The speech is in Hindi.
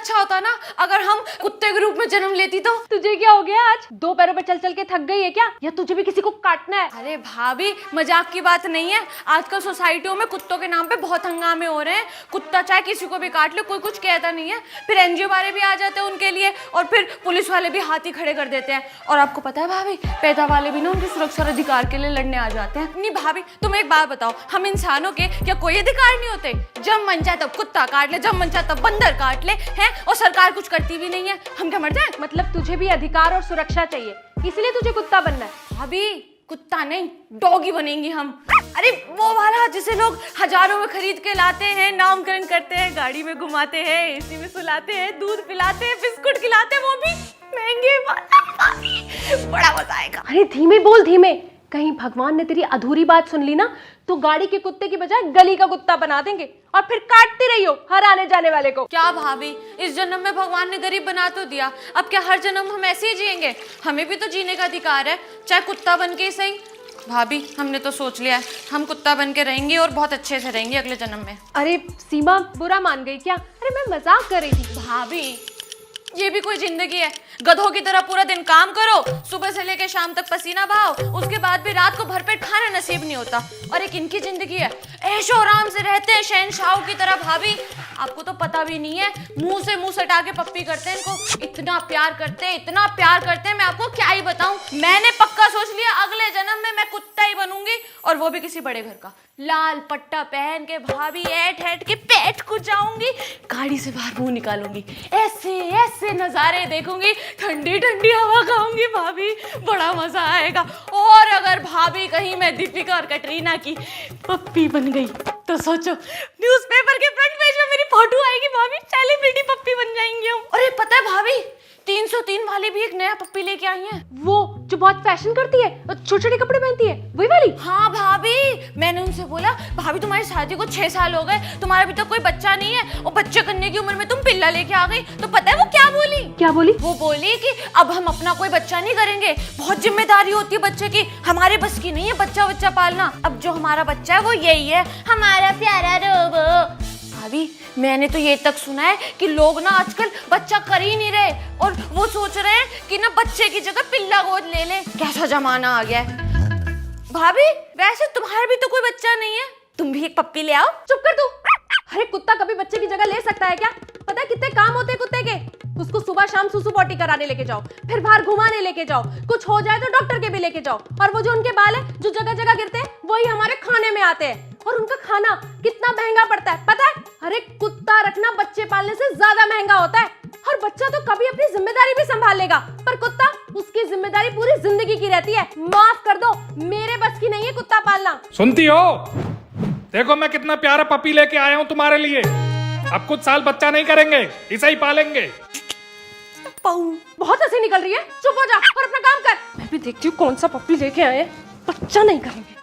अच्छा होता ना अगर हम कुत्ते के रूप में जन्म लेती तो। तुझे क्या हो गया आज? दो पैरों पे चल चल के थक गई है क्या, या तुझे भी किसी को काटना है? अरे भाभी मजाक की बात नहीं है, आजकल सोसाइटियों में कुत्तों के नाम पे बहुत हंगामे हो रहे हैं। कुत्ता चाहे किसी को भी काट ले कोई कुछ कहता नहीं है, फिर एनजीओ वाले भी आ जाते हैं उनके लिए, और फिर पुलिस वाले भी हाथी खड़े कर देते हैं। और आपको पता है भाभी, पैदा वाले भी ना उनके सुरक्षा अधिकार के लिए लड़ने आ जाते हैं। नहीं भाभी तुम एक बात बताओ, हम इंसानों के क्या कोई अधिकार नहीं होते? जब मन चाहे तब कुत्ता काट ले, जब मन चाहे तब बंदर काट ले हैं, और सरकार कुछ करती भी नहीं है। हम क्या मर जाए? मतलब तुझे भी अधिकार और सुरक्षा चाहिए, इसलिए तुझे कुत्ता बनना है? भाभी कुत्ता नहीं डॉगी बनेंगे हम। अरे वो वाला जिसे लोग हजारों में खरीद के लाते हैं, नामकरण करते हैं, गाड़ी में घुमाते हैं, एसी में सुलाते हैं, दूध पिलाते हैं, बिस्कुट खिलाते हैं, वो भी महंगे वाला। बड़ा मजा आएगा। अरे धीमे बोल, धीमे। कहीं भगवान ने तेरी अधूरी बात सुन ली ना तो गाड़ी के कुत्ते की बजाय गली का कुत्ता बना देंगे, और फिर काटती रही हो हर आने जाने वाले को। क्या भाभी, इस जन्म में भगवान ने गरीब बना तो दिया, अब क्या हर जन्म हम ऐसे ही जिएंगे? हमें भी तो जीने का अधिकार है, चाहे कुत्ता बन के ही सही। भाभी हमने तो सोच लिया है, हम कुत्ता बन के रहेंगे और बहुत अच्छे से रहेंगे अगले जन्म में। अरे सीमा बुरा मान गई क्या? अरे मैं मजाक कर रही थी। भाभी ये भी कोई जिंदगी है? गधों की तरह पूरा दिन काम करो, सुबह से लेकर शाम तक पसीना बहाओ, उसके बाद भी रात को भरपेट खाना नसीब नहीं होता। और एक इनकी जिंदगी है, ऐशो आराम से रहते हैं शहंशाहों की तरह। भाभी आपको तो पता भी नहीं है, मुंह से मुंह सटा के पप्पी करते हैं इनको, इतना प्यार करते हैं, इतना प्यार करते हैं, मैं आपको क्या ही बताऊं। मैंने पक्का सोच लिया अगले जन्म में मैं कुत्ता ही बनूंगी, और वो भी किसी बड़े घर का। लाल पट्टा पहन के भाभी ऐट ऐट के पेट को जाऊंगी, गाड़ी से बाहर मुंह निकालूंगी, ऐसे ऐसे नजारे देखूंगी, ठंडी ठंडी हवा खाऊंगी भाभी, बड़ा मजा आएगा। और अगर भाभी कहीं मैं दीपिका और कटरीना की पप्पी बन गई तो सोचो, न्यूज़पेपर के फ्रंट पेज में मेरी फोटो आएगी भाभी, सेलिब्रिटी पप्पी बन जाएंगे हम। अरे पता है भाभी 303 वाली भी एक नया पप्पी लेके आई है। वो जो बहुत फैशन करती है, छोटे छोटे कपड़े पहनती है, वही वाली? हाँ भाभी, मैंने उनसे बोला भाभी तुम्हारी शादी को 6 साल हो गए, तुम्हारा अभी तक कोई बच्चा नहीं है, और बच्चे करने की उम्र में तुम पिल्ला लेके आ गई। तो पता है वो क्या बोली? क्या बोली? वो बोली कि अब हम अपना कोई बच्चा नहीं करेंगे, बहुत जिम्मेदारी होती है बच्चे की, हमारे बस की नहीं है बच्चा पालना, अब जो हमारा बच्चा है वो यही है हमारा प्यारा रोबो। भाभी मैंने तो ये तक सुना है कि लोग ना आजकल बच्चा कर ही नहीं रहे, और वो सोच रहे हैं कि ना बच्चे की जगह पिल्ला गोद ले ले। कैसा जमाना आ गया है। भाभी वैसे तुम्हारा भी तो कोई बच्चा नहीं है, तुम भी एक पप्पी ले आओ। चुप कर तू। अरे कुत्ता कभी बच्चे की जगह ले सकता है क्या? पता है कितने काम होते हैं कुत्ते के? उसको सुबह शाम सुसु पॉटी कराने लेके जाओ, फिर बाहर घुमाने लेके जाओ, कुछ हो जाए तो डॉक्टर के भी लेके जाओ, और वो जो उनके बाल है जो जगह जगह गिरते हैं वही हमारे खाने में आते हैं, और उनका खाना कितना महंगा पड़ता है पता है? अरे कुत्ता रखना बच्चे पालने से ज्यादा महंगा होता है। और बच्चा तो कभी अपनी जिम्मेदारी भी संभाल लेगा, पर कुत्ता उसकी जिम्मेदारी पूरी जिंदगी की रहती है। माफ कर दो, मेरे बस की नहीं है कुत्ता पालना। सुनती हो? देखो मैं कितना प्यारा पपी लेके आया हूँ तुम्हारे लिए। अब कुछ साल बच्चा नहीं करेंगे, इसे ही पालेंगे। बहुत हंसी निकल रही है, चुप हो जा और अपना काम कर। मैं भी देखती हूँ कौन सा पप्पी लेके आए, बच्चा नहीं करेंगे।